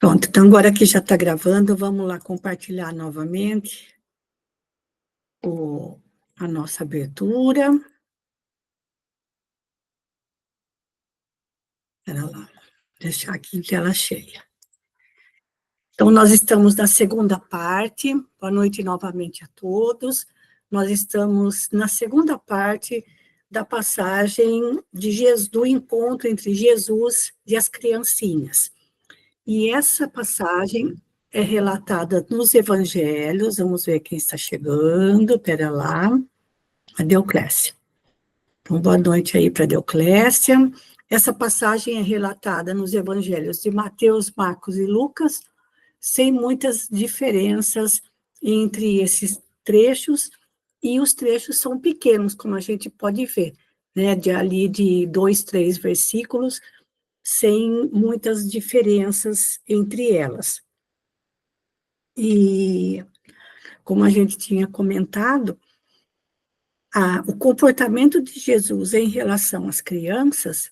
Pronto, então agora que já está gravando, vamos lá compartilhar novamente a nossa abertura. Espera lá, deixar aqui em tela cheia. Então, nós estamos na segunda parte. Boa noite novamente a todos. Nós estamos na segunda parte da passagem de Jesus, do encontro entre Jesus e as criancinhas. E essa passagem é relatada nos evangelhos. Vamos ver quem está chegando. Espera lá. A Deoclésia. Então, boa noite aí para a Deoclésia. Essa passagem é relatada nos evangelhos de Mateus, Marcos e Lucas, sem muitas diferenças entre esses trechos, e os trechos são pequenos, como a gente pode ver, né, de 2, 3 versículos, sem muitas diferenças entre elas. E, como a gente tinha comentado, o comportamento de Jesus em relação às crianças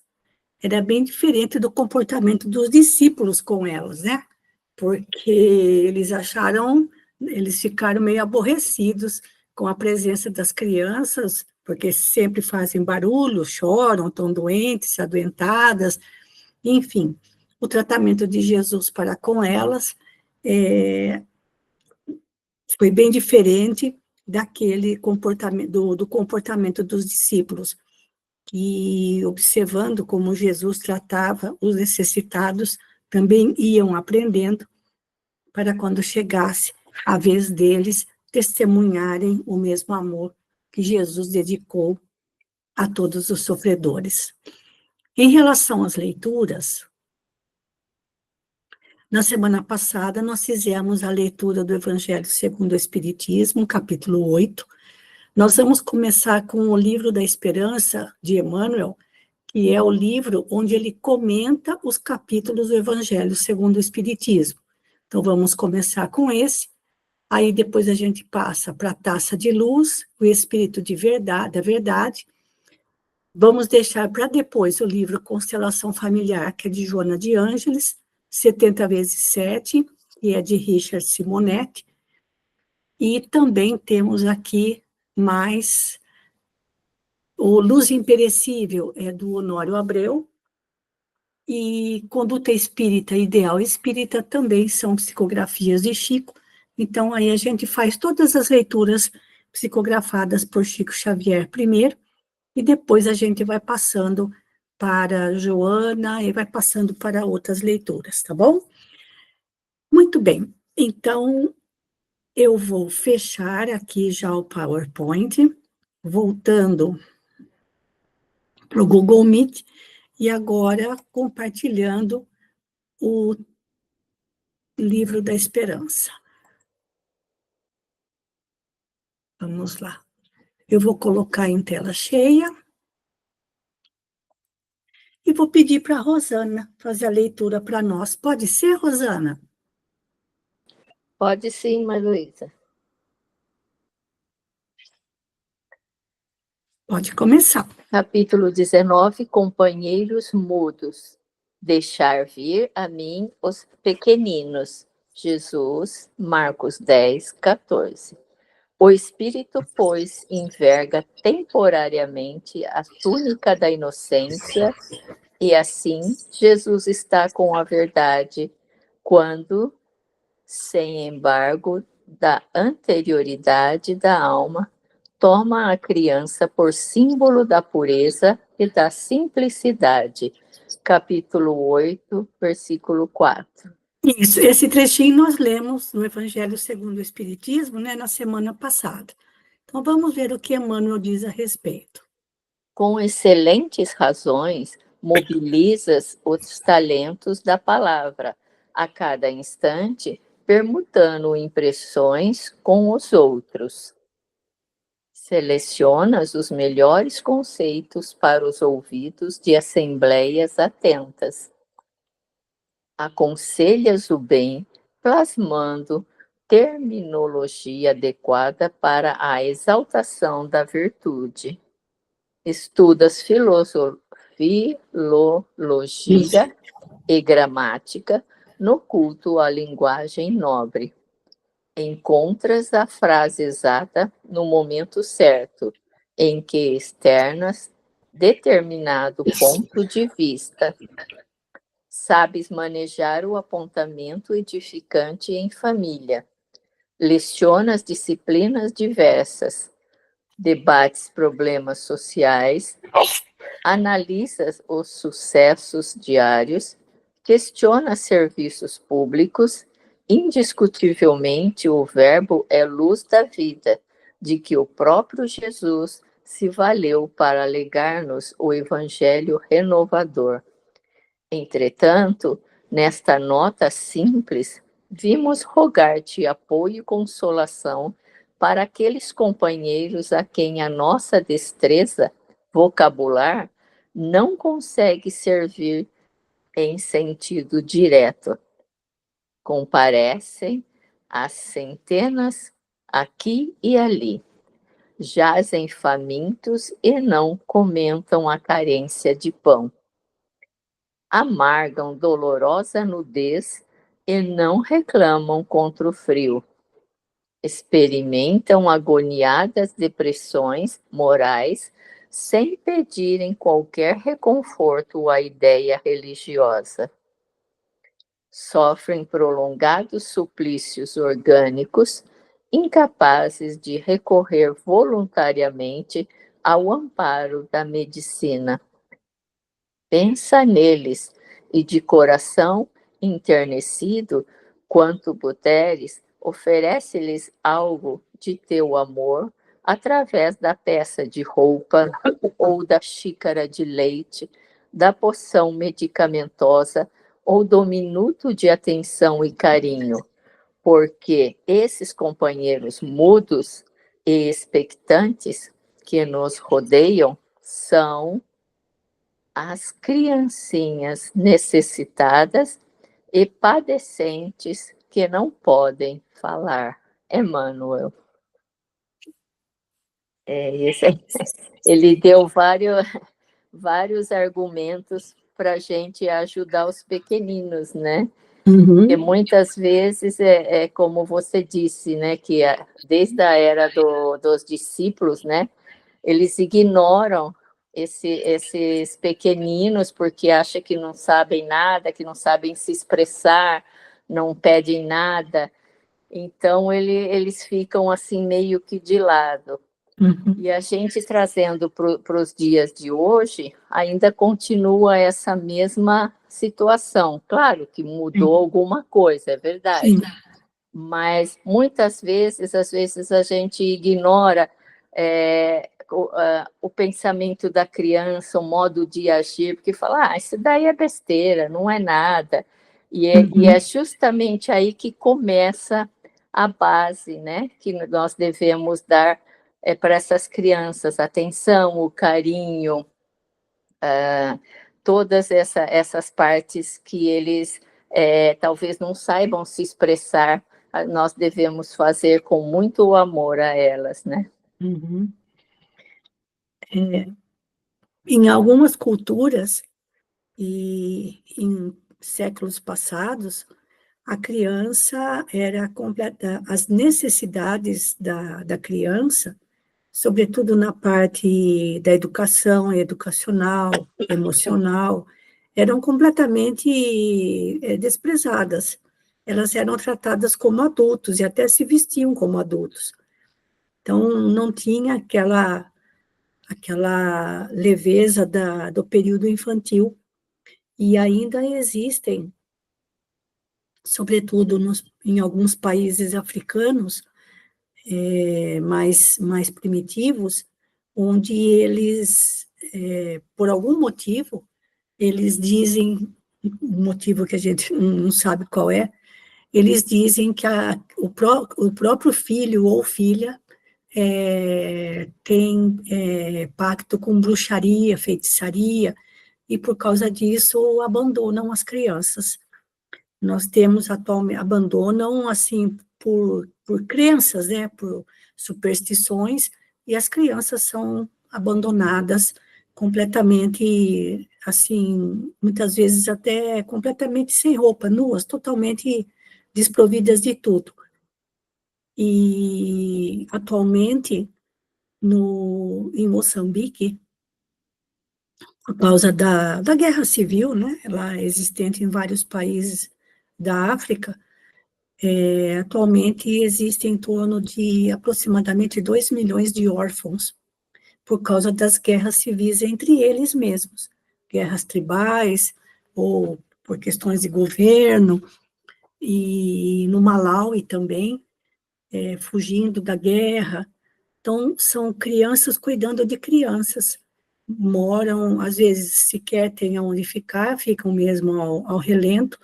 era bem diferente do comportamento dos discípulos com elas, né? Porque eles ficaram meio aborrecidos com a presença das crianças, porque sempre fazem barulho, choram, estão doentes, adoentadas, enfim. O tratamento de Jesus para com elas foi bem diferente daquele comportamento, do comportamento dos discípulos, que, observando como Jesus tratava os necessitados, também iam aprendendo para, quando chegasse a vez deles, testemunharem o mesmo amor que Jesus dedicou a todos os sofredores. Em relação às leituras, na semana passada nós fizemos a leitura do Evangelho segundo o Espiritismo, capítulo 8. Nós vamos começar com o Livro da Esperança, de Emmanuel, que é o livro onde ele comenta os capítulos do Evangelho segundo o Espiritismo. Então, vamos começar com esse, aí depois a gente passa para a Taça de Luz, o Espírito da Verdade. Vamos deixar para depois o livro Constelação Familiar, que é de Joana de Ângeles, 70 vezes 7, que é de Richard Simonetti. E também temos aqui mais o Luz Imperecível, é do Honório Abreu, e Conduta Espírita, Ideal Espírita, também são psicografias de Chico. Então, aí a gente faz todas as leituras psicografadas por Chico Xavier primeiro, e depois a gente vai passando para Joana, e vai passando para outras leituras, tá bom? Muito bem, então eu vou fechar aqui já o PowerPoint, voltando para o Google Meet, e agora compartilhando o Livro da Esperança. Vamos lá. Eu vou colocar em tela cheia e vou pedir para a Rosana fazer a leitura para nós. Pode ser, Rosana? Pode sim, Maria-Luísa. Pode começar. Capítulo 19, Companheiros Mudos. Deixar vir a mim os pequeninos. Jesus, Marcos 10, 14. O Espírito, pois, enverga temporariamente a túnica da inocência, e assim Jesus está com a verdade quando, sem embargo da anterioridade da alma, toma a criança por símbolo da pureza e da simplicidade. Capítulo 8, versículo 4. Isso, esse trechinho nós lemos no Evangelho segundo o Espiritismo, né, na semana passada. Então, vamos ver o que Emmanuel diz a respeito. Com excelentes razões, mobilizas os talentos da palavra, a cada instante, permutando impressões com os outros. Selecionas os melhores conceitos para os ouvidos de assembleias atentas. Aconselhas o bem, plasmando terminologia adequada para a exaltação da virtude. Estudas filologia e gramática, no culto à linguagem nobre. Encontras a frase exata no momento certo, em que externas determinado ponto de vista. Sabes manejar o apontamento edificante em família. Lecionas disciplinas diversas. Debates problemas sociais. Analisas os sucessos diários. Questiona serviços públicos. Indiscutivelmente, o Verbo é luz da vida, de que o próprio Jesus se valeu para legar-nos o Evangelho renovador. Entretanto, nesta nota simples, vimos rogar-te apoio e consolação para aqueles companheiros a quem a nossa destreza vocabular não consegue servir em sentido direto. Comparecem as centenas aqui e ali. Jazem famintos e não comentam a carência de pão. Amargam dolorosa nudez e não reclamam contra o frio. Experimentam agoniadas depressões morais sem pedirem qualquer reconforto à ideia religiosa. Sofrem prolongados suplícios orgânicos, incapazes de recorrer voluntariamente ao amparo da medicina. Pensa neles, e de coração enternecido, quanto puderes, oferece-lhes algo de teu amor, através da peça de roupa, ou da xícara de leite, da poção medicamentosa, ou do minuto de atenção e carinho, porque esses companheiros mudos e expectantes que nos rodeiam são as criancinhas necessitadas e padecentes que não podem falar. Emmanuel. Ele deu vários argumentos para a gente ajudar os pequeninos, né? Porque muitas vezes, como você disse, né, que desde a era dos discípulos, né, eles ignoram esses pequeninos porque acham que não sabem nada, que não sabem se expressar, não pedem nada. Então, eles ficam assim meio que de lado. E a gente trazendo para os dias de hoje, ainda continua essa mesma situação. Claro que mudou alguma coisa, é verdade. Sim. Mas muitas vezes, às vezes a gente ignora o pensamento da criança, o modo de agir, porque fala, isso daí é besteira, não é nada. E é justamente aí que começa a base, né, que nós devemos dar para essas crianças, atenção, o carinho, todas essas partes que eles talvez não saibam se expressar, nós devemos fazer com muito amor a elas, né? Em algumas culturas e em séculos passados, a criança era completa, as necessidades da criança, sobretudo na parte da educação, educacional, emocional, eram completamente desprezadas. Elas eram tratadas como adultos e até se vestiam como adultos. Então, não tinha aquela leveza do período infantil. E ainda existem, sobretudo em alguns países africanos, mais primitivos, onde eles, por algum motivo, eles dizem, um motivo que a gente não sabe qual é, eles dizem que o próprio filho ou filha tem pacto com bruxaria, feitiçaria, e por causa disso abandonam as crianças. Nós temos atualmente, abandonam assim por crenças, né, por superstições, e as crianças são abandonadas completamente, assim, muitas vezes até completamente sem roupa, nuas, totalmente desprovidas de tudo. E, atualmente, em Moçambique, por causa da guerra civil, né, lá existente em vários países da África, atualmente existem em torno de aproximadamente 2 milhões de órfãos, por causa das guerras civis entre eles mesmos, guerras tribais, ou por questões de governo, e no Malawi também, fugindo da guerra. Então, são crianças cuidando de crianças, moram, às vezes, sequer têm onde ficar, ficam mesmo ao relento,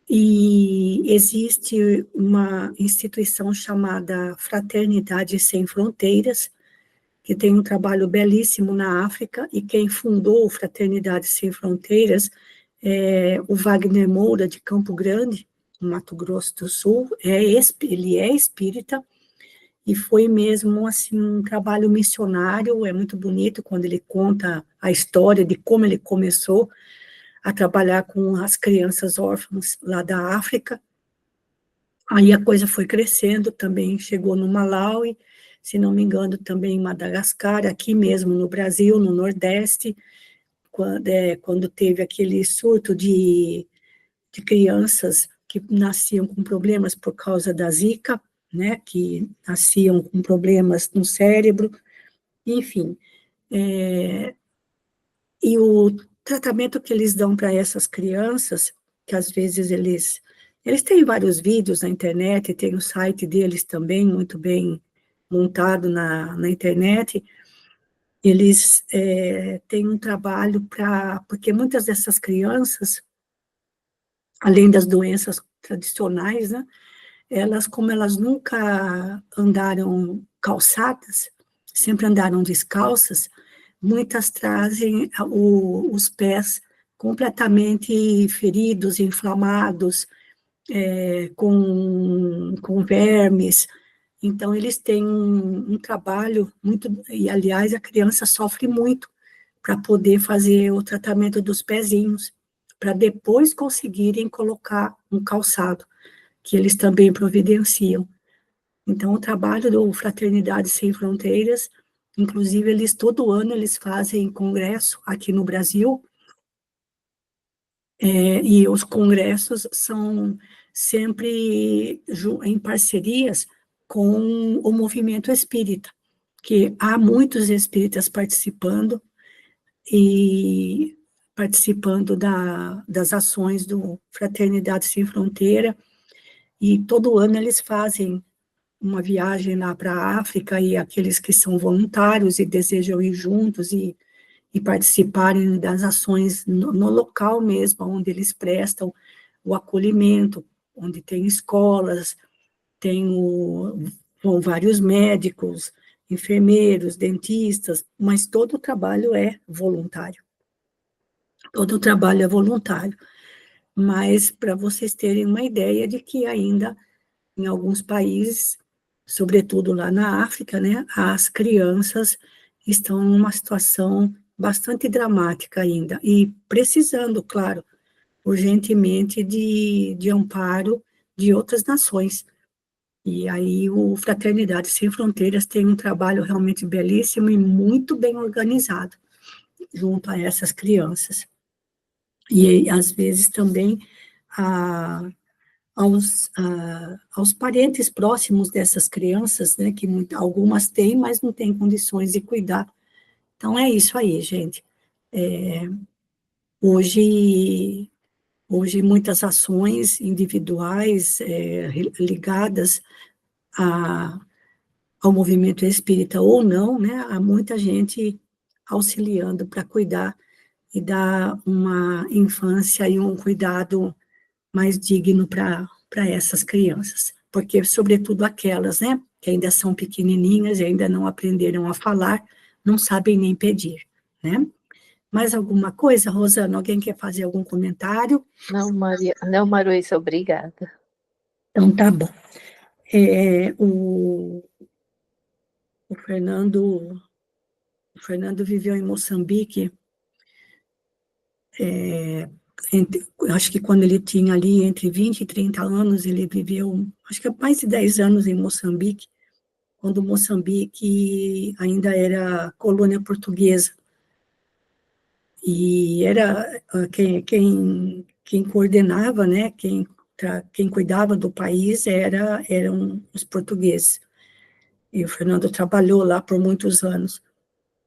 e existe uma instituição chamada Fraternidade Sem Fronteiras, que tem um trabalho belíssimo na África, e quem fundou Fraternidade Sem Fronteiras é o Wagner Moura, de Campo Grande, no Mato Grosso do Sul. Ele é espírita, e foi mesmo assim um trabalho missionário. É muito bonito quando ele conta a história de como ele começou a trabalhar com as crianças órfãs lá da África. Aí a coisa foi crescendo, também chegou no Malawi, se não me engano, também em Madagascar, aqui mesmo no Brasil, no Nordeste, quando teve aquele surto de crianças que nasciam com problemas por causa da Zika, né, que nasciam com problemas no cérebro, enfim. E o tratamento que eles dão para essas crianças, que às vezes eles têm vários vídeos na internet, tem o site deles também, muito bem montado na internet, eles têm um trabalho porque muitas dessas crianças, além das doenças tradicionais, né, como elas nunca andaram calçadas, sempre andaram descalças, muitas trazem os pés completamente feridos, inflamados, com vermes. Então, eles têm um trabalho muito, e aliás, a criança sofre muito para poder fazer o tratamento dos pezinhos, para depois conseguirem colocar um calçado, que eles também providenciam. Então, o trabalho do Fraternidade Sem Fronteiras, inclusive, todo ano eles fazem congresso aqui no Brasil, e os congressos são sempre em parcerias com o movimento espírita, que há muitos espíritas participando, e participando das ações do Fraternidade Sem Fronteira, e todo ano eles fazem uma viagem lá para a África, e aqueles que são voluntários e desejam ir juntos e participarem das ações no local mesmo, onde eles prestam o acolhimento, onde tem escolas, vão vários médicos, enfermeiros, dentistas, mas todo o trabalho é voluntário. Todo o trabalho é voluntário. Mas para vocês terem uma ideia de que ainda em alguns países, sobretudo lá na África, né, as crianças estão numa situação bastante dramática ainda, e precisando, claro, urgentemente de amparo de outras nações. E aí o Fraternidade Sem Fronteiras tem um trabalho realmente belíssimo e muito bem organizado junto a essas crianças. E às vezes também a, aos parentes próximos dessas crianças, né, que algumas têm, mas não têm condições de cuidar. Então, é isso aí, gente. Hoje, muitas ações individuais ligadas a, ao movimento espírita ou não, né, há muita gente auxiliando para cuidar e dar uma infância e um cuidado mais digno para essas crianças, porque, sobretudo, aquelas, né, que ainda são pequenininhas e ainda não aprenderam a falar, não sabem nem pedir, né? Mais alguma coisa, Rosana? Alguém quer fazer algum comentário? Não, Maria, não, Maruísa, obrigada. Então, tá bom. O Fernando O Fernando viveu em Moçambique, acho que quando ele tinha ali entre 20 e 30 anos, ele viveu, acho que mais de 10 anos em Moçambique, quando Moçambique ainda era colônia portuguesa. E era quem coordenava, né, quem cuidava do país eram os portugueses. E o Fernando trabalhou lá por muitos anos.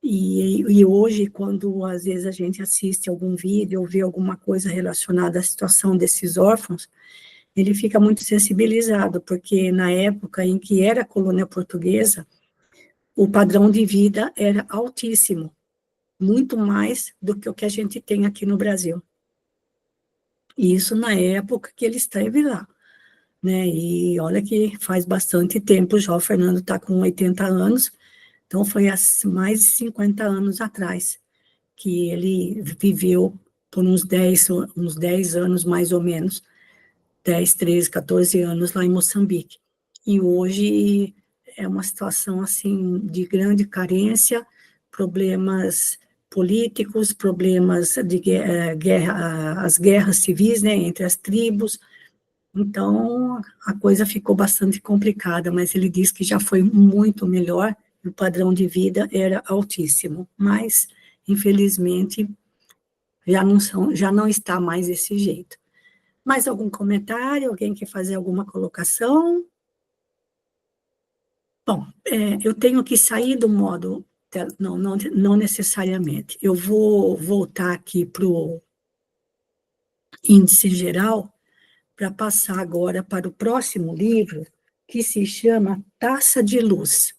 E hoje, quando às vezes a gente assiste algum vídeo ou vê alguma coisa relacionada à situação desses órfãos, ele fica muito sensibilizado, porque na época em que era colônia portuguesa, o padrão de vida era altíssimo, muito mais do que o que a gente tem aqui no Brasil. E isso na época que ele esteve lá, né? E olha que faz bastante tempo já, o Fernando está com 80 anos, então foi há mais de 50 anos atrás que ele viveu por uns 10 anos mais ou menos, 10, 13, 14 anos lá em Moçambique. E hoje é uma situação assim de grande carência, problemas políticos, problemas de guerra, as guerras civis, né, entre as tribos. Então a coisa ficou bastante complicada, mas ele diz que já foi muito melhor, o padrão de vida era altíssimo, mas infelizmente já não está mais desse jeito. Mais algum comentário? Alguém quer fazer alguma colocação? Bom, eu tenho que sair do modo... Não necessariamente. Eu vou voltar aqui para o índice geral para passar agora para o próximo livro, que se chama Taça de Luz.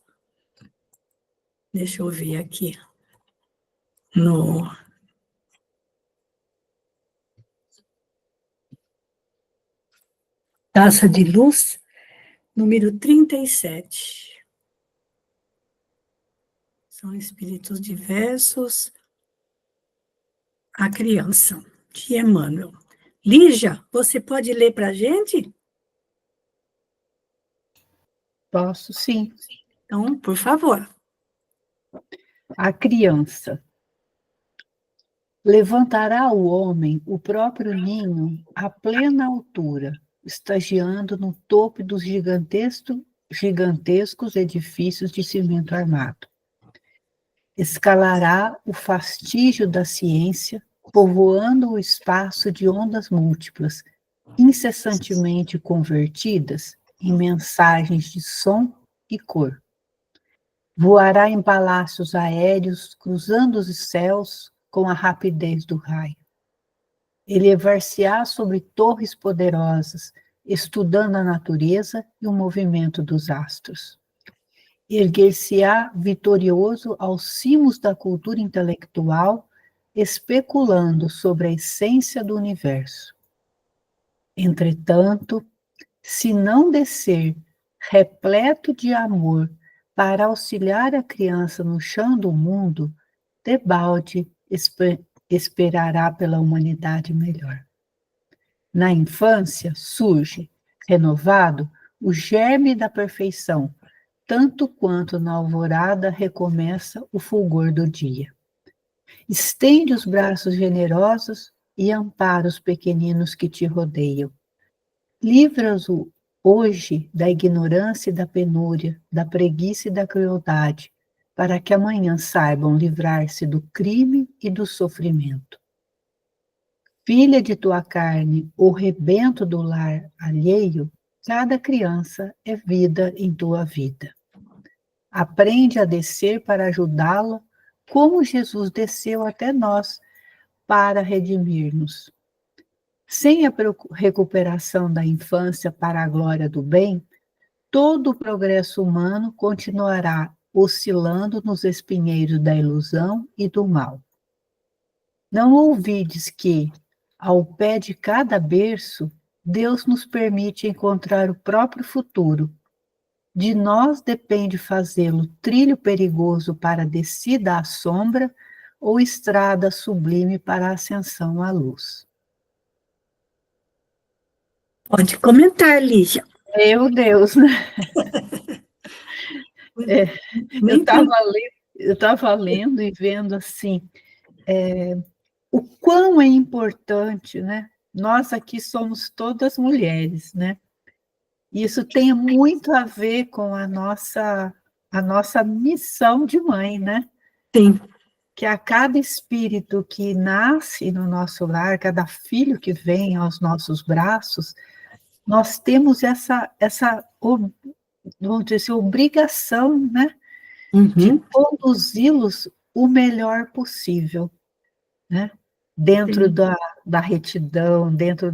Deixa eu ver aqui. Taça de Luz, número 37. São espíritos diversos. A criança, de Emmanuel. Lígia, você pode ler para a gente? Posso, sim. Então, por favor. A criança. Levantará o homem o próprio ninho à plena altura, estagiando no topo dos gigantescos edifícios de cimento armado. Escalará o fastígio da ciência, povoando o espaço de ondas múltiplas, incessantemente convertidas em mensagens de som e cor. Voará em palácios aéreos, cruzando os céus com a rapidez do raio. Elevar-se-á sobre torres poderosas, estudando a natureza e o movimento dos astros. Erguer-se-á vitorioso aos cimos da cultura intelectual, especulando sobre a essência do universo. Entretanto, se não descer repleto de amor para auxiliar a criança no chão do mundo, debalde esperará pela humanidade melhor. Na infância surge, renovado, o germe da perfeição, tanto quanto na alvorada recomeça o fulgor do dia. Estende os braços generosos e ampara os pequeninos que te rodeiam. Livra-os hoje da ignorância e da penúria, da preguiça e da crueldade, para que amanhã saibam livrar-se do crime e do sofrimento. Filha de tua carne, o rebento do lar alheio, cada criança é vida em tua vida. Aprende a descer para ajudá-la, como Jesus desceu até nós para redimir-nos. Sem a recuperação da infância para a glória do bem, todo o progresso humano continuará oscilando nos espinheiros da ilusão e do mal. Não ouvides que, ao pé de cada berço, Deus nos permite encontrar o próprio futuro. De nós depende fazê-lo trilho perigoso para a descida à sombra ou estrada sublime para a ascensão à luz. Pode comentar, Lígia. Meu Deus, né? Eu estava lendo Eu estava lendo e vendo assim, o quão é importante, né? Nós aqui somos todas mulheres, né? Isso tem muito a ver com a nossa missão de mãe, né? Sim. Que a cada espírito que nasce no nosso lar, cada filho que vem aos nossos braços, nós temos vamos dizer assim, obrigação, né? De conduzi-los o melhor possível, né? Dentro da retidão, dentro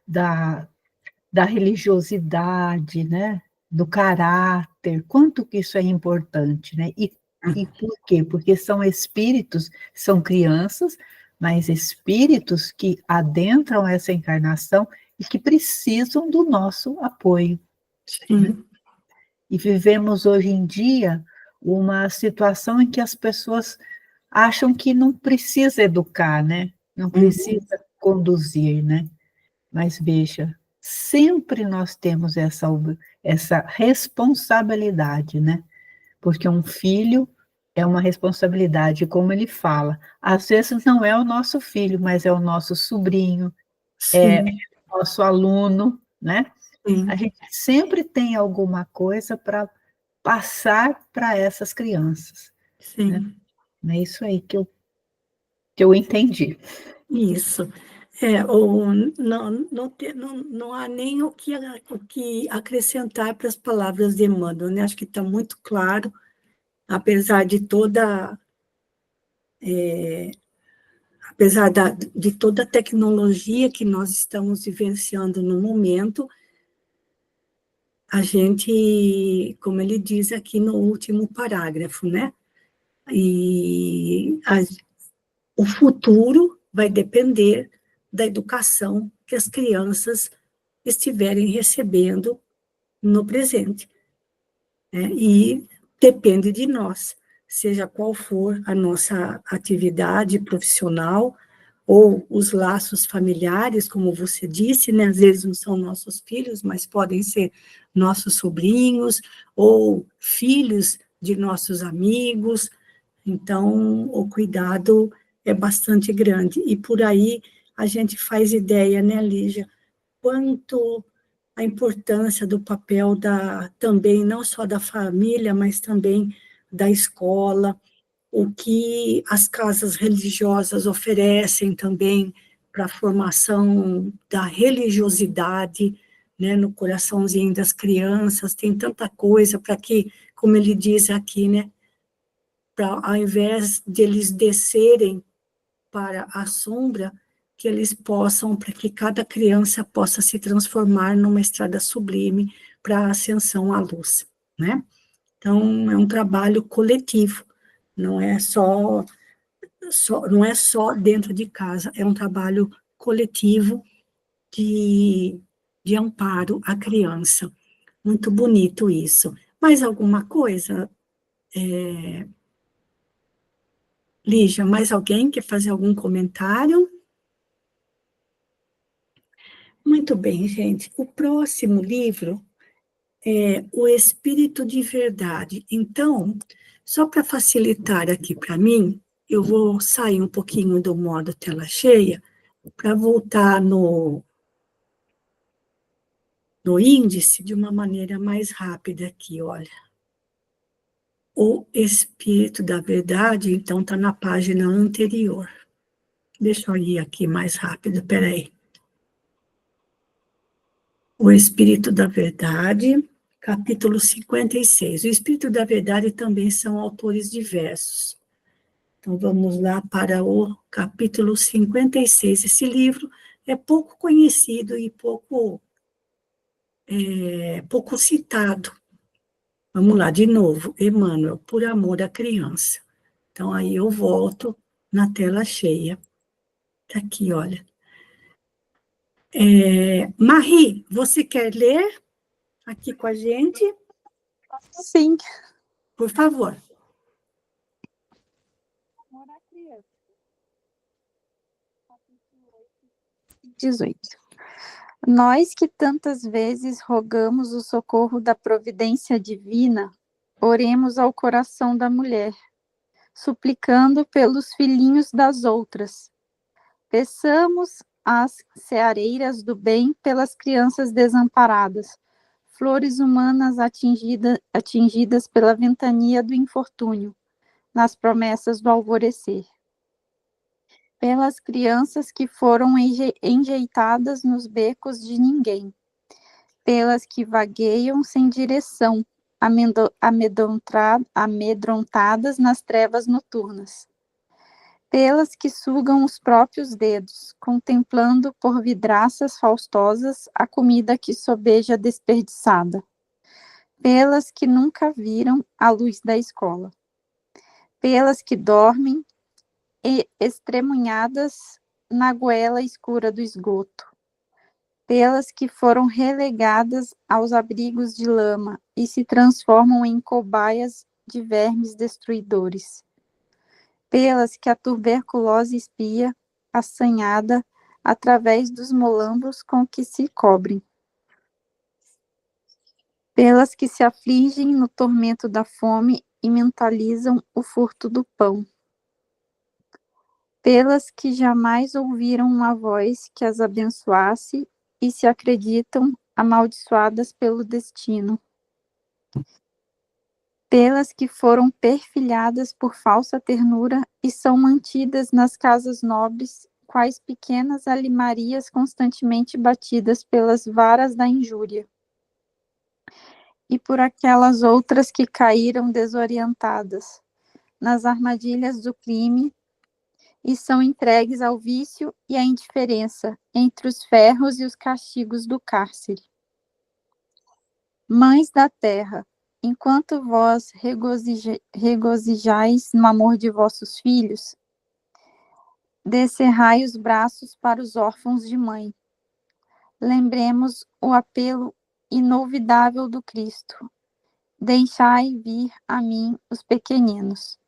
da, da religiosidade, né? Do caráter, quanto que isso é importante, né? E por quê? Porque são espíritos, são crianças, mas espíritos que adentram essa encarnação e que precisam do nosso apoio. Né? E vivemos hoje em dia uma situação em que as pessoas acham que não precisa educar, né? Não precisa conduzir, né? Mas veja, sempre nós temos essa responsabilidade, né? Porque um filho é uma responsabilidade, como ele fala. Às vezes não é o nosso filho, mas é o nosso sobrinho, é o nosso aluno, né? A gente sempre tem alguma coisa para passar para essas crianças. Sim. Né? É isso aí que eu entendi. Isso. Não há nem o que acrescentar para as palavras de Emmanuel, né? Acho que está muito claro, apesar de de toda a tecnologia que nós estamos vivenciando no momento, a gente, como ele diz aqui no último parágrafo, né? O futuro vai depender da educação que as crianças estiverem recebendo no presente. Né? E depende de nós, seja qual for a nossa atividade profissional ou os laços familiares, como você disse, né? Às vezes não são nossos filhos, mas podem ser nossos sobrinhos ou filhos de nossos amigos. Então, o cuidado é bastante grande. E por aí a gente faz ideia, né, Lígia, quanto a importância do papel também, não só da família, mas também da escola, o que as casas religiosas oferecem também para a formação da religiosidade, né, no coraçãozinho das crianças, tem tanta coisa para que, como ele diz aqui, né, ao invés de eles descerem para a sombra, que eles possam, para que cada criança possa se transformar numa estrada sublime para a ascensão à luz, né? Então, é um trabalho coletivo, não é não é só dentro de casa, é um trabalho coletivo de amparo à criança. Muito bonito isso. Mais alguma coisa, Lígia? Mais alguém quer fazer algum comentário? Muito bem, gente. O próximo livro é O Espírito de Verdade. Então, só para facilitar aqui para mim, eu vou sair um pouquinho do modo tela cheia para voltar no índice de uma maneira mais rápida aqui, olha. O Espírito da Verdade, então, está na página anterior. Deixa eu ir aqui mais rápido, peraí. O Espírito da Verdade, capítulo 56. O Espírito da Verdade também são autores diversos. Então, vamos lá para o capítulo 56. Esse livro é pouco conhecido e pouco citado. Vamos lá, de novo. Emmanuel, por amor à criança. Então, aí eu volto na tela cheia. Está aqui, olha. Marie, você quer ler aqui com a gente? Sim. Por favor. 18. Nós que tantas vezes rogamos o socorro da providência divina, oremos ao coração da mulher, suplicando pelos filhinhos das outras. Peçamos às seareiras do bem pelas crianças desamparadas, flores humanas atingidas pela ventania do infortúnio, nas promessas do alvorecer. Pelas crianças que foram enjeitadas nos becos de ninguém, pelas que vagueiam sem direção, amedrontadas nas trevas noturnas, pelas que sugam os próprios dedos, contemplando por vidraças faustosas a comida que sobeja desperdiçada, pelas que nunca viram a luz da escola, pelas que dormem estremunhadas na goela escura do esgoto, pelas que foram relegadas aos abrigos de lama e se transformam em cobaias de vermes destruidores, pelas que a tuberculose espia, assanhada, através dos molambos com que se cobrem, pelas que se afligem no tormento da fome e mentalizam o furto do pão, pelas que jamais ouviram uma voz que as abençoasse e se acreditam amaldiçoadas pelo destino, pelas que foram perfilhadas por falsa ternura e são mantidas nas casas nobres, quais pequenas alimarias constantemente batidas pelas varas da injúria, e por aquelas outras que caíram desorientadas nas armadilhas do crime e são entregues ao vício e à indiferença entre os ferros e os castigos do cárcere. Mães da terra, enquanto vós regozijais no amor de vossos filhos, descerrai os braços para os órfãos de mãe. Lembremos o apelo inolvidável do Cristo. Deixai vir a mim os pequeninos.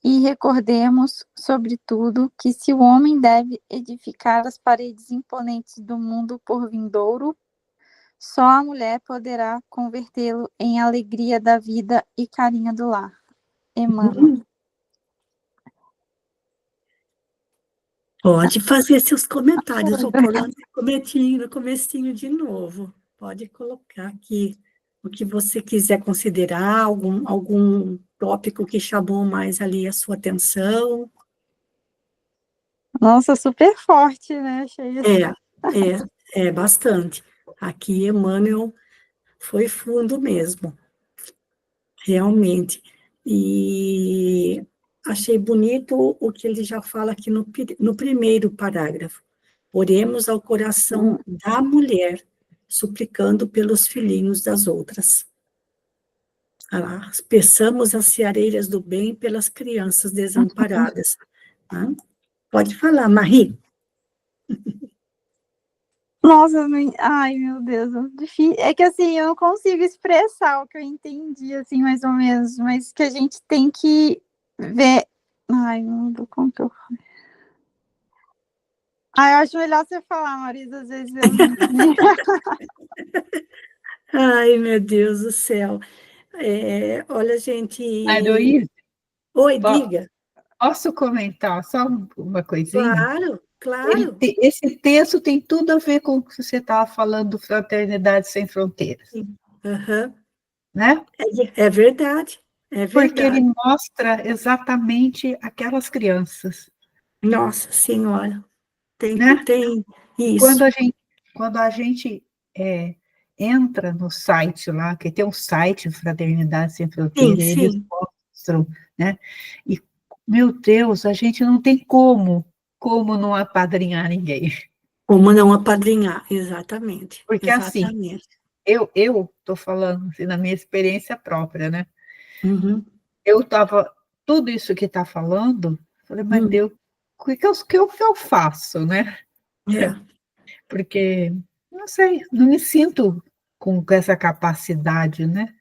E recordemos, sobretudo, que se o homem deve edificar as paredes imponentes do mundo por vindouro, só a mulher poderá convertê-lo em alegria da vida e carinho do lar. Emmanuel. Pode fazer seus comentários, vou pôr lá no comecinho de novo. Pode colocar aqui o que você quiser considerar, algum tópico que chamou mais ali a sua atenção. Nossa, super forte, né? Achei assim. É bastante. Aqui, Emmanuel foi fundo mesmo, realmente. E achei bonito o que ele já fala aqui no primeiro parágrafo. Oremos ao coração da mulher, suplicando pelos filhinhos das outras. Peçamos as seareiras do bem pelas crianças desamparadas. Tá? Pode falar, Marie. Nossa, ai, meu Deus, é que assim, eu não consigo expressar o que eu entendi, assim, mais ou menos, mas que a gente tem que ver. Ai, não dou conta. Eu acho melhor você falar, Marisa, às vezes eu não entendi. Ai, meu Deus do céu. Olha, gente... Heloísa, Oi, diga. Posso comentar só uma coisinha? Claro. Esse texto tem tudo a ver com o que você estava falando do Fraternidade Sem Fronteiras. Uhum. Né? É verdade. Porque ele mostra exatamente aquelas crianças. Nossa Senhora. Tem isso. Quando a gente entra no site lá, que tem um site Fraternidade Sem Fronteiras, eles mostram, né? E, meu Deus, a gente não tem como não apadrinhar ninguém. Como não apadrinhar, exatamente. Porque exatamente. Assim, eu estou falando assim, na minha experiência própria, né? Uhum. Eu estava, tudo isso que está falando, falei, mas Deus, o que eu faço, né? Porque, não sei, não me sinto com essa capacidade, né?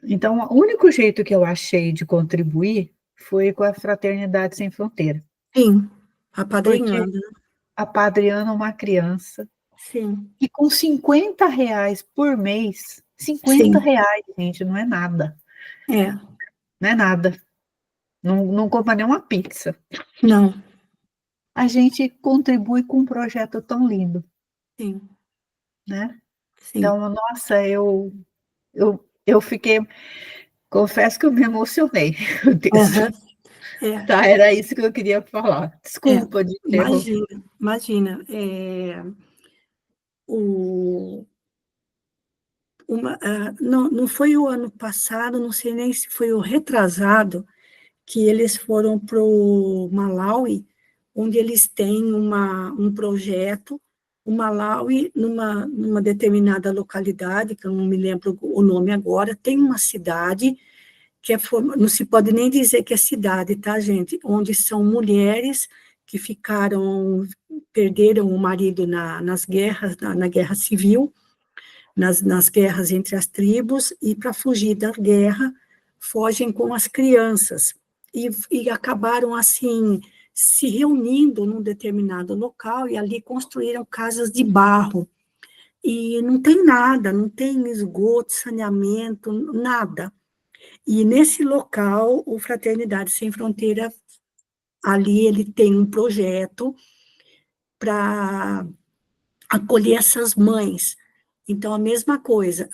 Então, o único jeito que eu achei de contribuir foi com a Fraternidade Sem Fronteira. Sim, apadrinhando. Porque apadrinhando uma criança. Sim. E com R$50 por mês, R$50, gente, não é nada. É. Não é nada. não compra nem uma pizza. Não. A gente contribui com um projeto tão lindo, Sim. né? Sim. Então, nossa, eu fiquei, confesso que eu me emocionei com o texto. É. Tá, era isso que eu queria falar. Desculpa de interromper. Imagina. Não foi o ano passado, não sei nem se foi o retrasado, que eles foram para o Malawi, onde eles têm um projeto, o Malawi, numa determinada localidade, que eu não me lembro o nome agora, tem uma cidade que não se pode nem dizer que é cidade, tá, gente? Onde são mulheres que perderam o marido nas guerras, na guerra civil, nas guerras entre as tribos, e para fugir da guerra, fogem com as crianças, e acabaram, assim, se reunindo num determinado local, e ali construíram casas de barro, e não tem nada, não tem esgoto, saneamento, nada. E nesse local, o Fraternidade Sem Fronteira, ali ele tem um projeto para acolher essas mães. Então, a mesma coisa,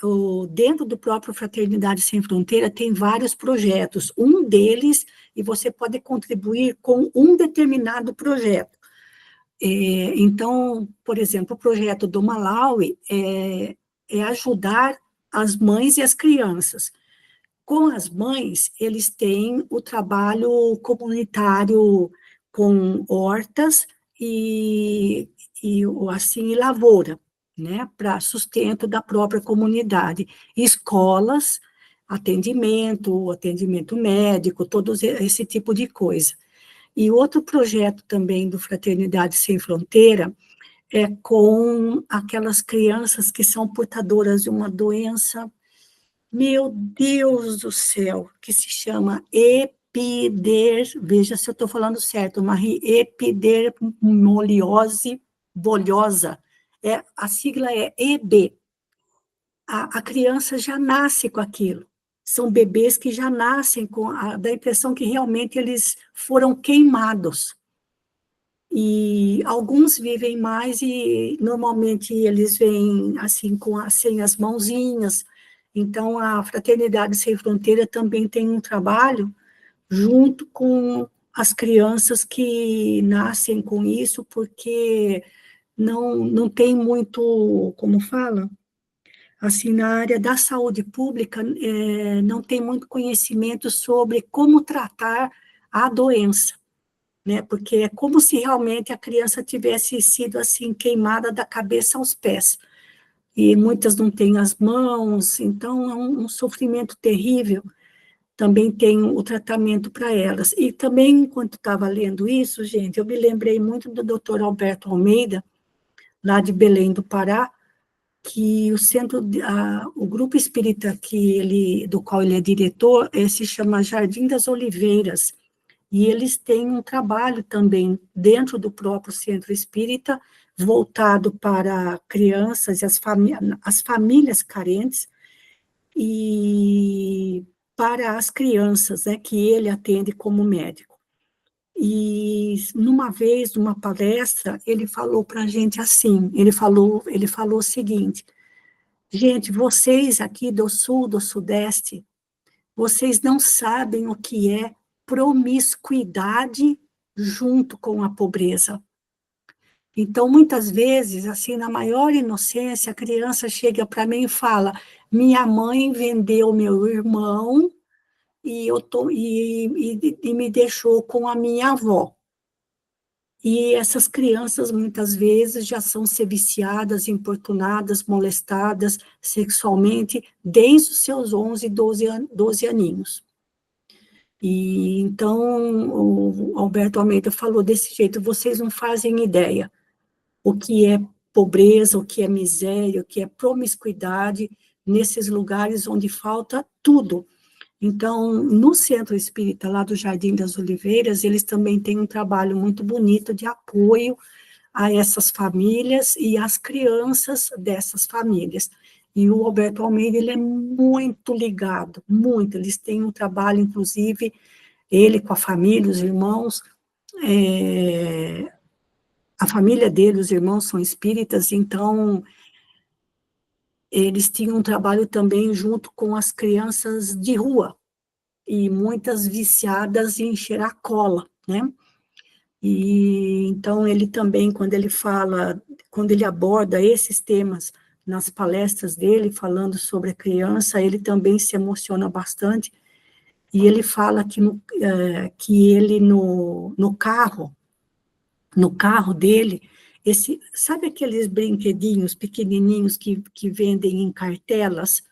dentro do próprio Fraternidade Sem Fronteira tem vários projetos, um deles, e você pode contribuir com um determinado projeto. Então, por exemplo, o projeto do Malawi é ajudar as mães e as crianças. Com as mães, eles têm o trabalho comunitário com hortas e lavoura, né, para sustento da própria comunidade. Escolas, atendimento médico, todo esse tipo de coisa. E outro projeto também do Fraternidade Sem Fronteira é com aquelas crianças que são portadoras de uma doença, meu Deus do céu, que se chama veja se eu estou falando certo, uma epidermoliose bolhosa. A sigla é EB. A criança já nasce com aquilo. São bebês que já nascem dá a impressão que realmente eles foram queimados. E alguns vivem mais e normalmente eles vêm assim sem as mãozinhas. Então a Fraternidade Sem Fronteira também tem um trabalho junto com as crianças que nascem com isso, porque não tem muito, como fala, assim, na área da saúde pública, não tem muito conhecimento sobre como tratar a doença, né? Porque é como se realmente a criança tivesse sido assim queimada da cabeça aos pés. E muitas não têm as mãos, então é um sofrimento terrível. Também tem o tratamento para elas. E também, enquanto estava lendo isso, gente, eu me lembrei muito do Dr. Alberto Almeida, lá de Belém do Pará, que o grupo espírita do qual ele é diretor, se chama Jardim das Oliveiras, e eles têm um trabalho também dentro do próprio centro espírita, voltado para crianças e as famílias carentes, e para as crianças, né, que ele atende como médico. E numa palestra, ele falou para a gente assim, ele falou o seguinte: gente, vocês aqui do Sul, do Sudeste, vocês não sabem o que é promiscuidade junto com a pobreza. Então, muitas vezes, assim, na maior inocência, a criança chega para mim e fala: minha mãe vendeu meu irmão e me deixou com a minha avó. E essas crianças, muitas vezes, já são viciadas, importunadas, molestadas sexualmente desde os seus 11, 12 aninhos. E então, o Alberto Almeida falou desse jeito: vocês não fazem ideia o que é pobreza, o que é miséria, o que é promiscuidade nesses lugares onde falta tudo. Então, no Centro Espírita, lá do Jardim das Oliveiras, eles também têm um trabalho muito bonito de apoio a essas famílias e às crianças dessas famílias. E o Alberto Almeida, ele é muito ligado, muito. Eles têm um trabalho, inclusive, ele com a família, os irmãos, a família dele, os irmãos são espíritas, então eles tinham um trabalho também junto com as crianças de rua, e muitas viciadas em cheirar cola, né? E então ele também, quando ele aborda esses temas nas palestras dele, falando sobre a criança, ele também se emociona bastante, e ele fala que ele no carro dele, sabe aqueles brinquedinhos pequenininhos que vendem em cartelas,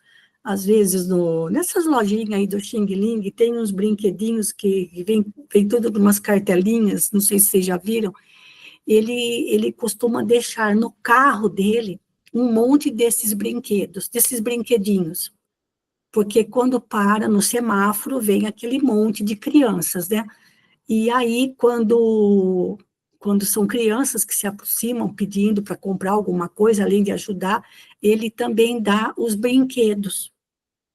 às vezes nessas lojinhas aí do Xing Ling, tem uns brinquedinhos que vem tudo de umas cartelinhas, não sei se vocês já viram, ele costuma deixar no carro dele um monte desses brinquedos, desses brinquedinhos, porque quando para no semáforo, vem aquele monte de crianças, né? E aí, quando são crianças que se aproximam pedindo para comprar alguma coisa, além de ajudar, ele também dá os brinquedos,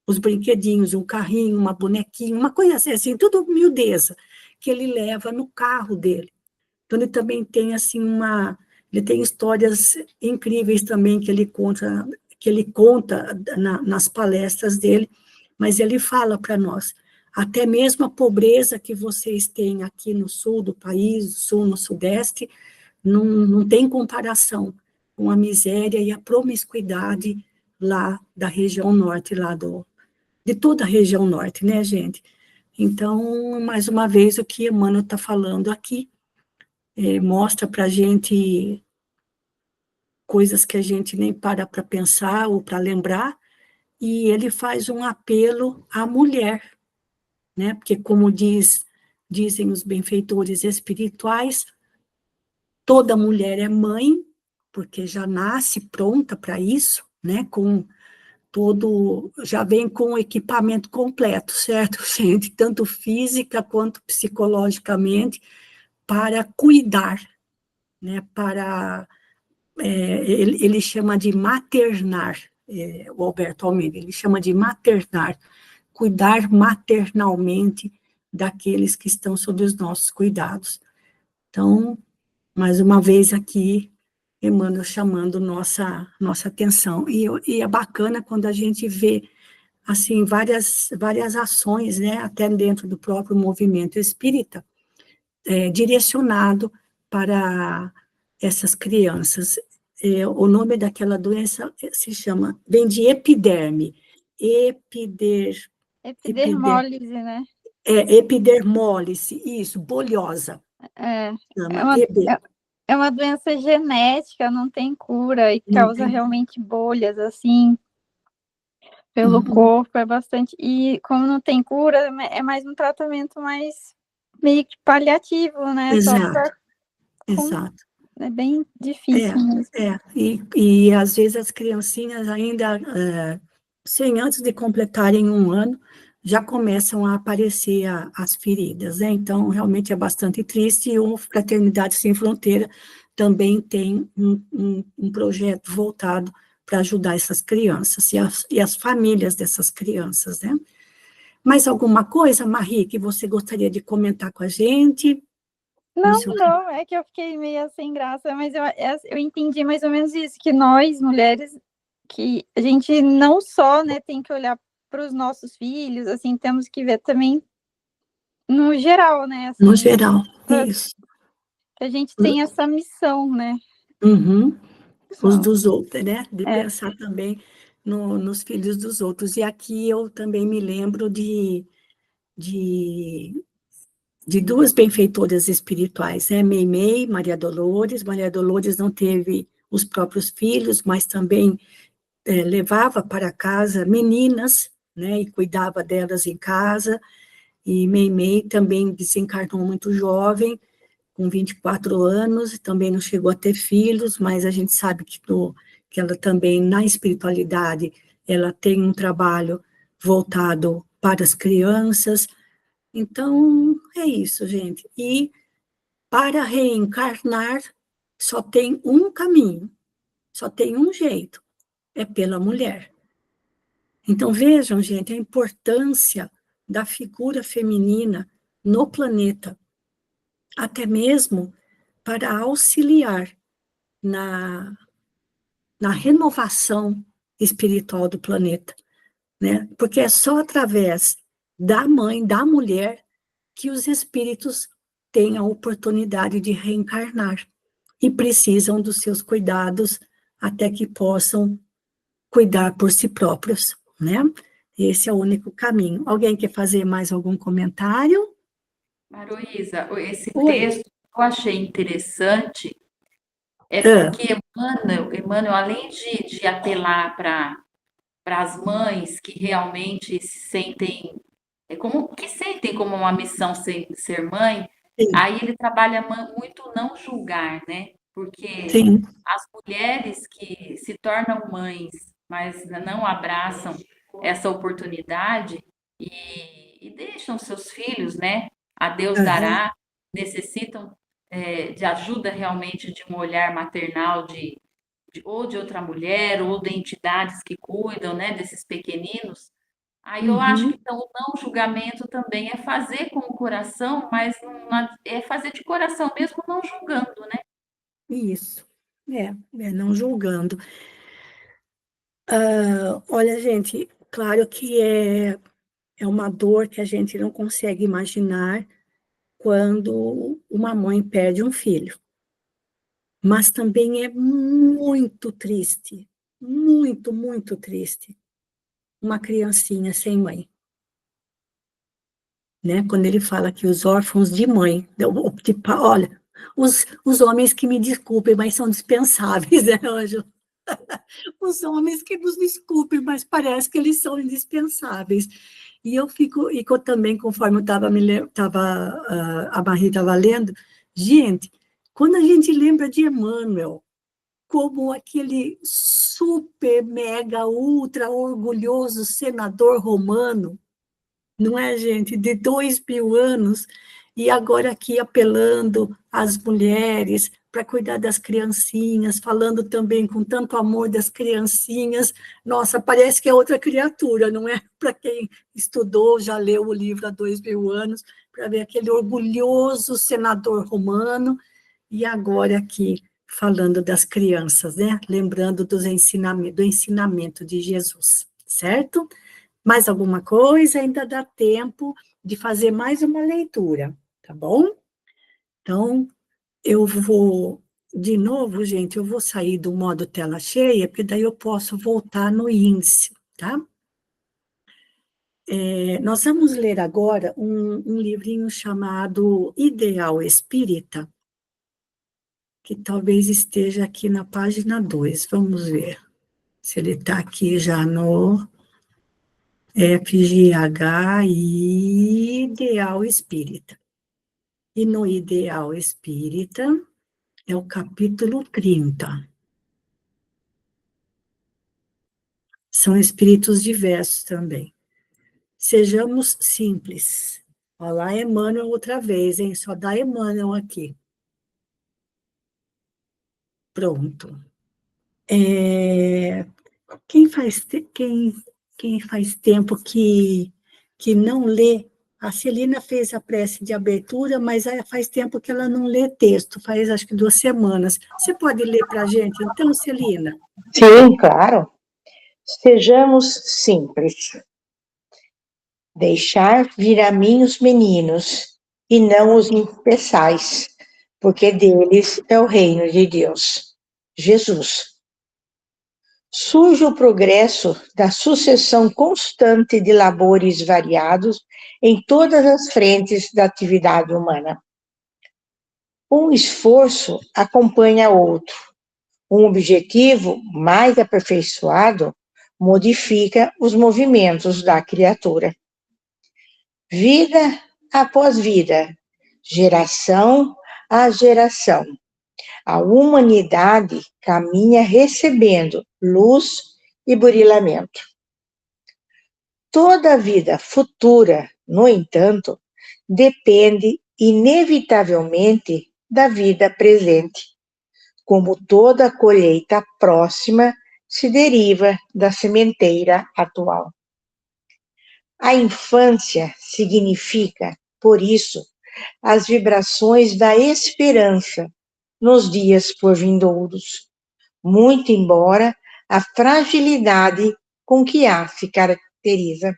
os brinquedinhos, um carrinho, uma bonequinha, uma coisa assim, tudo miudeza, que ele leva no carro dele. Então, ele também tem, assim, ele tem histórias incríveis também que ele conta nas palestras dele, mas ele fala para nós, até mesmo a pobreza que vocês têm aqui no sul do país, no sul, no sudeste, não tem comparação com a miséria e a promiscuidade lá da região norte, de toda a região norte, né, gente? Então, mais uma vez, o que Emmanuel está falando aqui, mostra para a gente coisas que a gente nem para pensar ou para lembrar, e ele faz um apelo à mulher, né? Porque, como dizem os benfeitores espirituais, toda mulher é mãe, porque já nasce pronta para isso, né? Já vem com o equipamento completo, certo, gente? Tanto física quanto psicologicamente, para cuidar, né? Ele chama de maternar, o Alberto Almeida, ele chama de maternar, cuidar maternalmente daqueles que estão sob os nossos cuidados. Então, mais uma vez aqui, Emmanuel chamando nossa atenção. E é bacana quando a gente vê assim, várias ações, né, até dentro do próprio movimento espírita, direcionado para essas crianças. O nome daquela doença vem de epiderme, epidermólise, né? Epidermólise, isso, bolhosa. É uma doença genética, não tem cura, e causa realmente bolhas, assim, pelo corpo, é bastante... E como não tem cura, é mais um tratamento mais meio que paliativo, né? Exato. É bem difícil mesmo. E às vezes as criancinhas ainda, antes de completarem 1 ano, já começam a aparecer as feridas, né? Então, realmente é bastante triste, e o Fraternidade Sem Fronteira também tem um projeto voltado para ajudar essas crianças e as famílias dessas crianças, né? Mais alguma coisa, Marie, que você gostaria de comentar com a gente? Não, é que eu fiquei meio sem graça, mas eu entendi mais ou menos isso, que nós, mulheres, que a gente não só, né, tem que olhar para os nossos filhos, assim, temos que ver também no geral, né? Assim, no geral, isso. Que a gente tem essa missão, né? Os dos outros, né? De pensar também nos filhos dos outros. E aqui eu também me lembro de 2 benfeitoras espirituais, né? Meimei, Maria Dolores. Maria Dolores não teve os próprios filhos, mas também levava para casa meninas, né? E cuidava delas em casa. E Meimei também desencarnou muito jovem, com 24 anos, também não chegou a ter filhos, mas a gente sabe que ela também, na espiritualidade, ela tem um trabalho voltado para as crianças. Então, é isso, gente. E para reencarnar, só tem um caminho, só tem um jeito, é pela mulher. Então, vejam, gente, a importância da figura feminina no planeta, até mesmo para auxiliar na renovação espiritual do planeta, né? Porque é só através da mãe, da mulher, que os espíritos têm a oportunidade de reencarnar e precisam dos seus cuidados até que possam cuidar por si próprios, né? Esse é o único caminho. Alguém quer fazer mais algum comentário? Maroísa, esse Oi. texto que eu achei interessante porque Emmanuel, além de apelar para as mães que realmente se sentem como uma missão ser mãe, Sim. aí ele trabalha muito não julgar, né? Porque Sim. as mulheres que se tornam mães, mas não abraçam essa oportunidade e deixam seus filhos, né? A Deus dará, necessitam de ajuda realmente de um olhar maternal ou de outra mulher, ou de entidades que cuidam, né, desses pequeninos. Aí eu acho que então, o não julgamento também é fazer com o coração, mas é fazer de coração mesmo, não julgando, né? Isso. Não julgando. Olha, gente, claro que é uma dor que a gente não consegue imaginar quando uma mãe perde um filho. Mas também é muito triste, muito, muito triste, uma criancinha sem mãe. Né? Quando ele fala que os órfãos de mãe, olha, os homens que me desculpem, mas são dispensáveis, né, Ângelo? Os homens que nos desculpem, mas parece que eles são indispensáveis. E eu também, conforme a Marie estava lendo, gente, quando a gente lembra de Emmanuel, como aquele super, mega, ultra orgulhoso senador romano, não é, gente, de 2000 anos, e agora aqui apelando às mulheres para cuidar das criancinhas, falando também com tanto amor das criancinhas. Nossa, parece que é outra criatura, não é? Para quem estudou, já leu o livro há 2000 anos, para ver aquele orgulhoso senador romano, e agora aqui falando das crianças, né? Lembrando do ensinamento de Jesus, certo? Mais alguma coisa? Ainda dá tempo de fazer mais uma leitura, tá bom? Então, eu vou, de novo, gente, eu vou sair do modo tela cheia, porque daí eu posso voltar no índice, tá? Nós vamos ler agora um livrinho chamado Ideal Espírita, que talvez esteja aqui na página 2. Vamos ver se ele está aqui já no FGH Ideal Espírita. E no Ideal Espírita é o capítulo 30. São espíritos diversos também. Sejamos simples. Olha lá, Emmanuel outra vez, hein? Só dá Emmanuel aqui. Pronto. Quem faz tempo que não lê, a Celina fez a prece de abertura, mas faz tempo que ela não lê texto, faz acho que 2 semanas. Você pode ler para a gente, então, Celina? Sim, claro. Sejamos simples. Deixar vir a mim os meninos, e não os impeçais, porque deles é o reino de Deus. Jesus. Surge o progresso da sucessão constante de labores variados em todas as frentes da atividade humana. Um esforço acompanha outro. Um objetivo mais aperfeiçoado modifica os movimentos da criatura. Vida após vida, geração a geração, a humanidade caminha recebendo luz e burilamento. Toda a vida futura, no entanto, depende inevitavelmente da vida presente, como toda colheita próxima se deriva da sementeira atual. A infância significa, por isso, as vibrações da esperança nos dias por vindouros, muito embora a fragilidade com que a se caracteriza.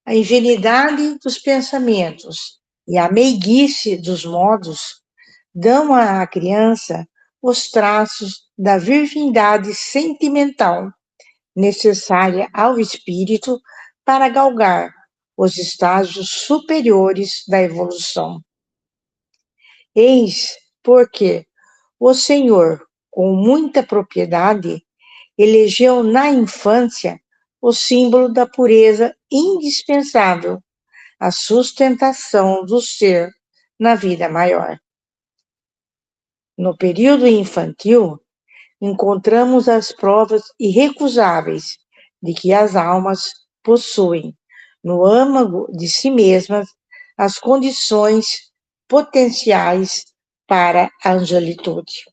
A ingenuidade dos pensamentos e a meiguice dos modos dão à criança os traços da virgindade sentimental necessária ao espírito para galgar os estágios superiores da evolução. Eis porque o Senhor, com muita propriedade, elegeu na infância o símbolo da pureza indispensável à sustentação do ser na vida maior. No período infantil, encontramos as provas irrecusáveis de que as almas possuem, no âmago de si mesmas, as condições potenciais para a angelitude.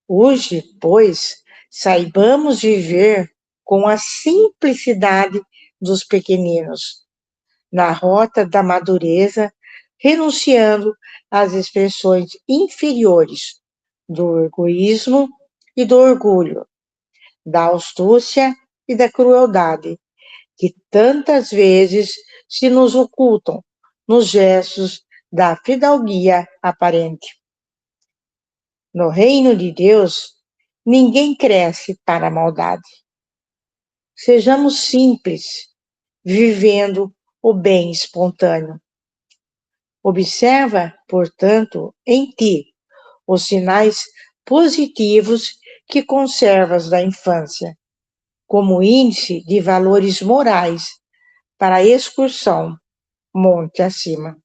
Hoje, pois, saibamos viver com a simplicidade dos pequeninos, na rota da madureza, renunciando às expressões inferiores do egoísmo e do orgulho, da astúcia e da crueldade, que tantas vezes se nos ocultam nos gestos da fidalguia aparente. No reino de Deus, ninguém cresce para a maldade. Sejamos simples, vivendo o bem espontâneo. Observa, portanto, em ti os sinais positivos que conservas da infância, como índice de valores morais para a excursão monte acima.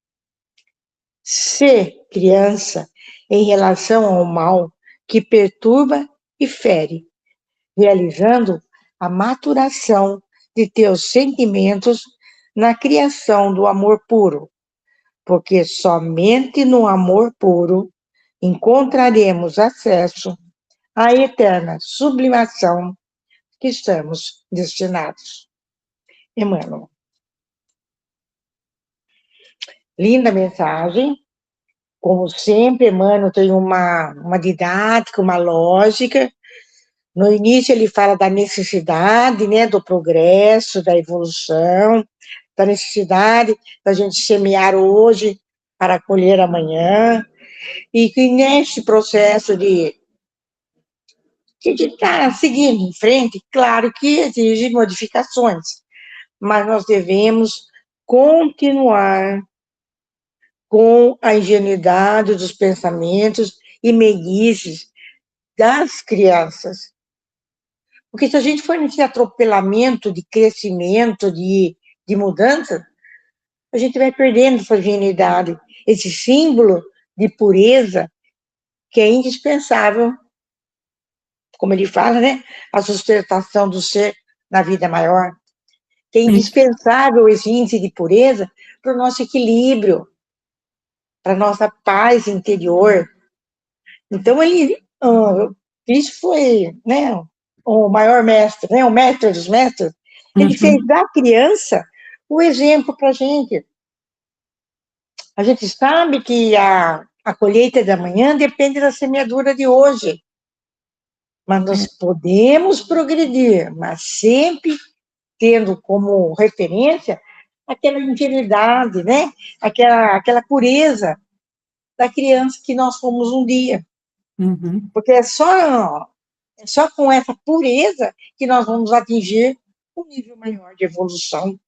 Sê criança em relação ao mal que perturba e fere, realizando a maturação de teus sentimentos na criação do amor puro, porque somente no amor puro encontraremos acesso à eterna sublimação que estamos destinados. Emmanuel. Linda mensagem. Como sempre, Emmanuel tem uma didática, uma lógica. No início ele fala da necessidade, né, do progresso, da evolução, da necessidade da gente semear hoje para colher amanhã, e que neste processo de estar seguindo em frente, claro que exige modificações, mas nós devemos continuar com a ingenuidade dos pensamentos e meiguices das crianças. Porque se a gente for nesse atropelamento de crescimento, de mudança, a gente vai perdendo essa ingenuidade, esse símbolo de pureza que é indispensável, como ele fala, né? A sustentação do ser na vida maior. Que é indispensável esse índice de pureza para o nosso equilíbrio, para a nossa paz interior. Então, isso foi, né, o maior mestre, né, o mestre dos mestres. Ele fez da criança o exemplo para a gente. A gente sabe que a colheita da manhã depende da semeadura de hoje. Mas nós podemos progredir, mas sempre tendo como referência aquela ingenuidade, né? Aquela pureza da criança que nós fomos um dia. Porque é só com essa pureza que nós vamos atingir um nível maior de evolução,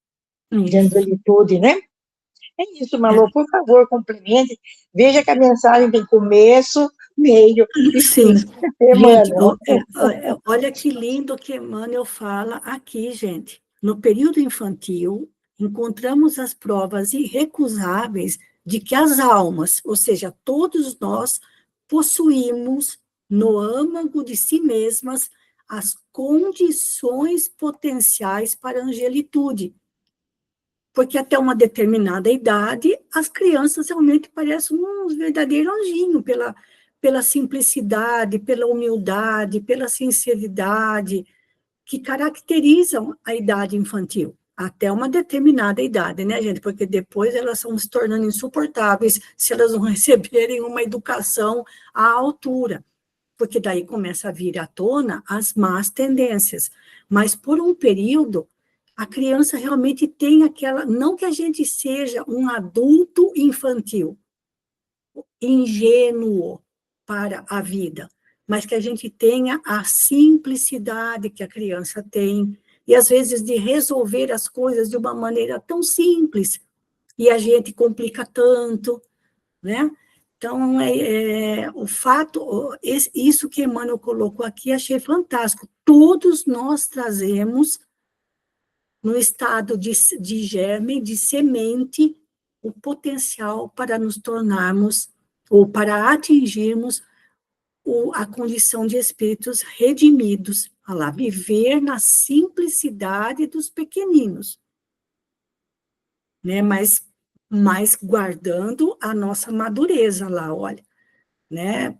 de angelitude, né? É isso, Malu, por favor, complemente. Veja que a mensagem tem começo, meio e fim. Gente, olha que lindo que Emmanuel fala aqui, gente. No período infantil, encontramos as provas irrecusáveis de que as almas, ou seja, todos nós, possuímos no âmago de si mesmas as condições potenciais para a angelitude. Porque até uma determinada idade, as crianças realmente parecem uns verdadeiros anjinhos, pela simplicidade, pela humildade, pela sinceridade, que caracterizam a idade infantil. até uma determinada idade, né, gente? Porque depois elas vão se tornando insuportáveis se elas não receberem uma educação à altura, porque daí começa a vir à tona as más tendências. Mas por um período, a criança realmente tem aquela, não que a gente seja um adulto infantil, ingênuo para a vida, mas que a gente tenha a simplicidade que a criança tem, e às vezes de resolver as coisas de uma maneira tão simples, e a gente complica tanto, né? Então, o fato, isso que Emmanuel colocou aqui, achei fantástico. Todos nós trazemos, no estado de germe, de semente, o potencial para nos tornarmos, ou para atingirmos a condição de espíritos redimidos, a lá, viver na simplicidade dos pequeninos, né? Mas guardando a nossa madureza lá, olha, né?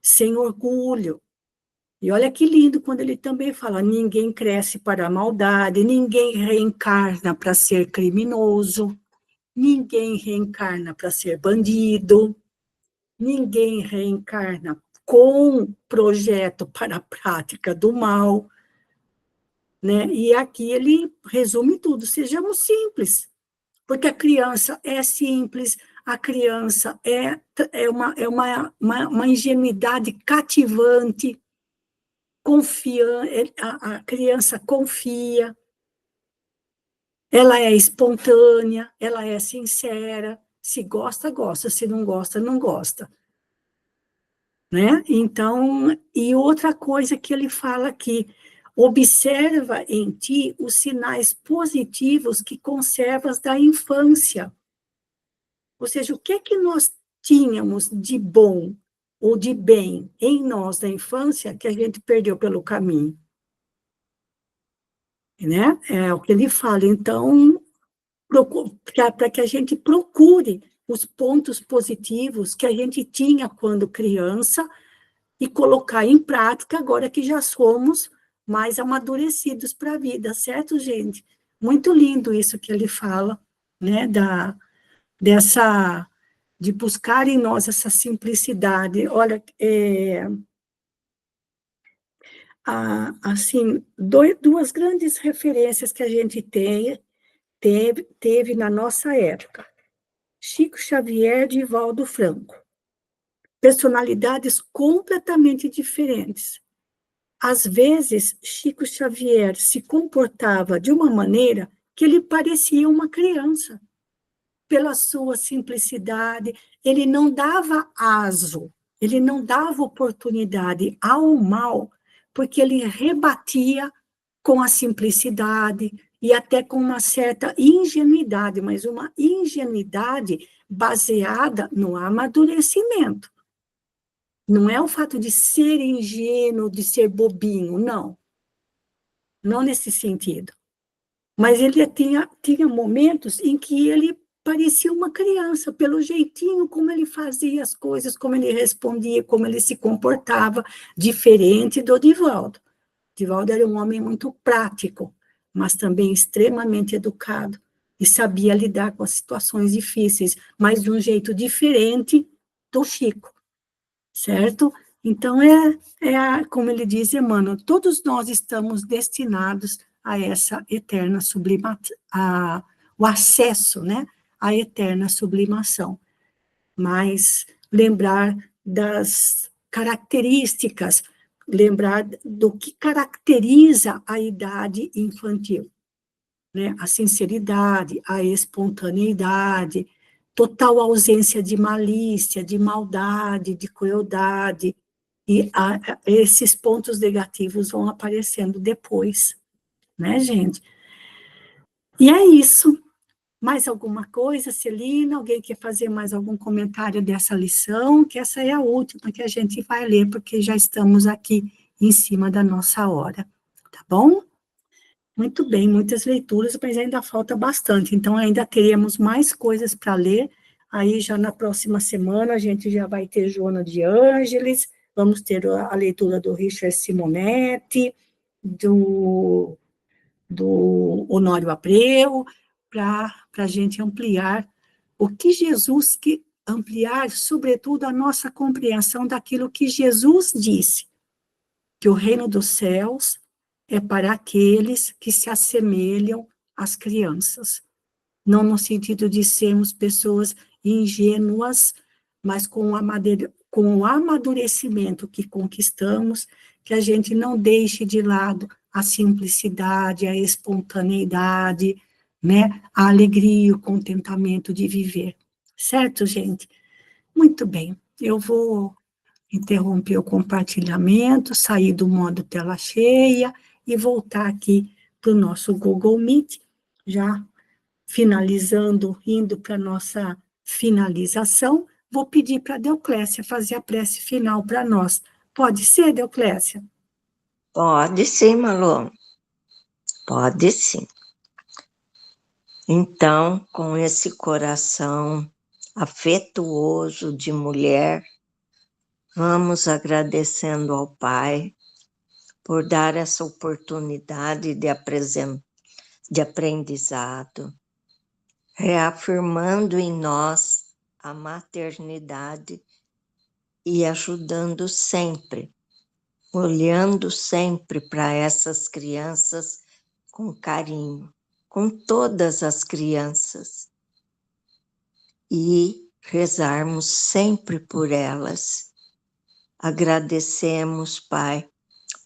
Sem orgulho. E olha que lindo quando ele também fala: ninguém cresce para a maldade, ninguém reencarna para ser criminoso, ninguém reencarna para ser bandido, ninguém reencarna com projeto para a prática do mal, né? E aqui ele resume tudo: sejamos simples, porque a criança é simples, a criança é uma ingenuidade cativante, a criança confia, ela é espontânea, ela é sincera, se gosta, gosta, se não gosta, não gosta. Né? Então, e outra coisa que ele fala aqui: observa em ti os sinais positivos que conservas da infância. Ou seja, o que é que nós tínhamos de bom ou de bem em nós da infância que a gente perdeu pelo caminho? Né? É o que ele fala. Então, para que a gente procure os pontos positivos que a gente tinha quando criança e colocar em prática agora que já somos mais amadurecidos para a vida, certo, gente? Muito lindo isso que ele fala, né, de buscar em nós essa simplicidade. Olha, assim, duas grandes referências que a gente teve na nossa época: Chico Xavier e Divaldo Franco. Personalidades completamente diferentes. Às vezes, Chico Xavier se comportava de uma maneira que ele parecia uma criança. Pela sua simplicidade, ele não dava aso, ele não dava oportunidade ao mal, porque ele rebatia com a simplicidade e até com uma certa ingenuidade, mas uma ingenuidade baseada no amadurecimento. Não é o fato de ser ingênuo, de ser bobinho, não. Não nesse sentido. Mas ele tinha momentos em que ele parecia uma criança, pelo jeitinho como ele fazia as coisas, como ele respondia, como ele se comportava, diferente do Divaldo. Divaldo era um homem muito prático, mas também extremamente educado, e sabia lidar com as situações difíceis, mas de um jeito diferente do Chico. Certo? Então, como ele diz, Emmanuel, todos nós estamos destinados a essa eterna sublimação, o acesso, né, à eterna sublimação. Mas lembrar das características, lembrar do que caracteriza a idade infantil, né? A sinceridade, a espontaneidade, total ausência de malícia, de maldade, de crueldade, e esses pontos negativos vão aparecendo depois, né, gente? E é isso. Mais alguma coisa, Celina? Alguém quer fazer mais algum comentário dessa lição? Que essa é a última que a gente vai ler, porque já estamos aqui em cima da nossa hora, tá bom? Muito bem, muitas leituras, mas ainda falta bastante, então ainda teremos mais coisas para ler. Aí já na próxima semana a gente já vai ter Joana de Ângeles, vamos ter a leitura do Richard Simonetti, do do Honório Abreu, para a gente ampliar o que Jesus quer ampliar, sobretudo, a nossa compreensão daquilo que Jesus disse, que o reino dos céus é para aqueles que se assemelham às crianças. Não no sentido de sermos pessoas ingênuas, mas com o amadurecimento que conquistamos, que a gente não deixe de lado a simplicidade, a espontaneidade, né? A alegria, o contentamento de viver. Certo, gente? Muito bem. Eu vou interromper o compartilhamento, sair do modo tela cheia e voltar aqui para o nosso Google Meet, já finalizando, indo para a nossa finalização. Vou pedir para a Deoclésia fazer a prece final para nós. Pode ser, Deoclésia? Pode sim, Malu. Pode sim. Então, com esse coração afetuoso de mulher, vamos agradecendo ao Pai por dar essa oportunidade de aprendizado, reafirmando em nós a maternidade e ajudando sempre, olhando sempre para essas crianças com carinho, com todas as crianças, e rezarmos sempre por elas. Agradecemos, Pai,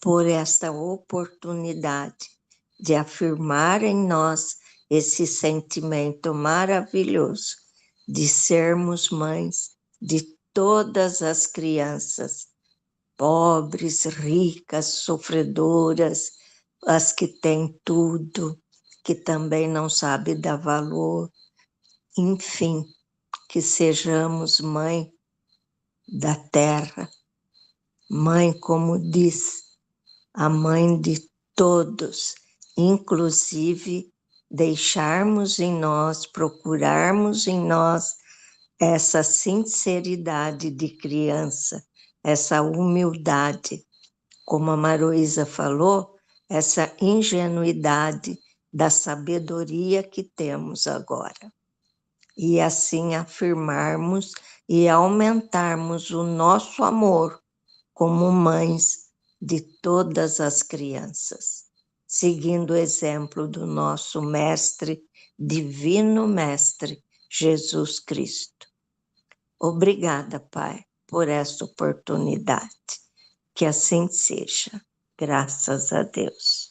por esta oportunidade de afirmar em nós esse sentimento maravilhoso de sermos mães de todas as crianças, pobres, ricas, sofredoras, as que têm tudo, que também não sabem dar valor, enfim, que sejamos mãe da terra, mãe, como diz, a mãe de todos, inclusive deixarmos em nós, procurarmos em nós essa sinceridade de criança, essa humildade, como a Maroísa falou, essa ingenuidade da sabedoria que temos agora. E assim afirmarmos e aumentarmos o nosso amor como mães de todas as crianças, seguindo o exemplo do nosso Mestre, Divino Mestre, Jesus Cristo. Obrigada, Pai, por esta oportunidade. Que assim seja. Graças a Deus.